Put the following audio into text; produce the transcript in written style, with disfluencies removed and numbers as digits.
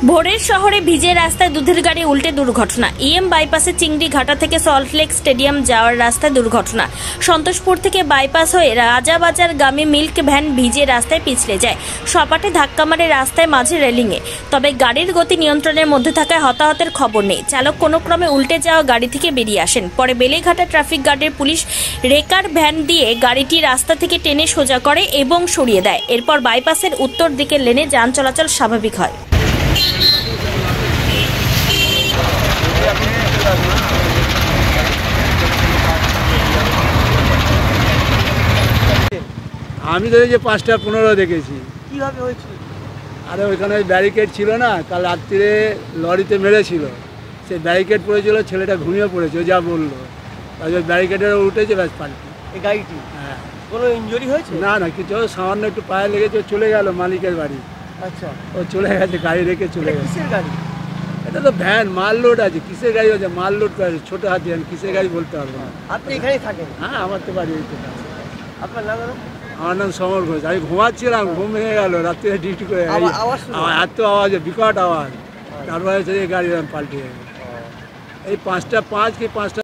ভোরের শহরে ভিজে রাস্তায় দুধের গাড়ি উল্টে দুর্ঘটনা। ইএম বাইপাসে চিংড়ি ঘাটা থেকে সল্টলেক স্টেডিয়াম যাওয়ার রাস্তায় দুর্ঘটনা। সন্তোষপুর থেকে বাইপাস হয়ে রাজাবাজার গামী মিল্ক ভ্যান ভিজে রাস্তায় পিছলে যায়, সপাটে ধাক্কা মারে রাস্তায় মাঝে রেলিংয়ে। তবে গাড়ির গতি নিয়ন্ত্রণের মধ্যে থাকায় হতাহতের খবর নেই। চালক কোনো ক্রমে উল্টে যাওয়া গাড়ি থেকে বেরিয়ে আসেন। পরে বেলেঘাটা ট্রাফিক গার্ডের পুলিশ রেকার ভ্যান দিয়ে গাড়িটি রাস্তা থেকে টেনে সোজা করে এবং সরিয়ে দেয়। এরপর বাইপাসের উত্তর দিকের লেনে যান চলাচল স্বাভাবিক হয়। আমি তো এই যে 5:15 দেখেছি। কিভাবে হয়েছিল? আরে ওইখানে ব্যারিকেড ছিল না, কাল রাত্রিরে লরিতে মেরেছিল, সেই ব্যারিকেড পড়েছিল, ছেলেটা ঘুমিয়ে পড়েছে, যা বললো। তারপর ব্যারিকেডের উঠেছে, ব্যাস পাল্টি। এই গাড়িটি? হ্যাঁ। কোনো ইনজুরি হয়েছে? না না, কিছু সামান্য একটু পায়ে লেগেছে, চলে গেল মালিকের বাড়ি। আচ্ছা, ও চলে গেছে, গাড়ি রেখে চলে গেছে। কিসের গাড়ি? এটা তো ভ্যান, মাল লোড আছে। কিসের গাড়ি আছে? মাল লোড করে, ছোটো হাতি। আমি কিসের গাড়ি বলতে পারবো না। আপনি এখানেই থাকেন? হ্যাঁ, আমার তো বাড়ি এইতে। আপনার নাম? আমার নাম সমর ঘোষ। আমি ঘুমাচ্ছিলাম, ঘুম ভেঙে গেল, রাত্রিরে ডিউটি করে। এত আওয়াজ, বিকট আওয়াজ। তারপরে গাড়ি পাল্টে গেল। এই 5:05 কি 5:00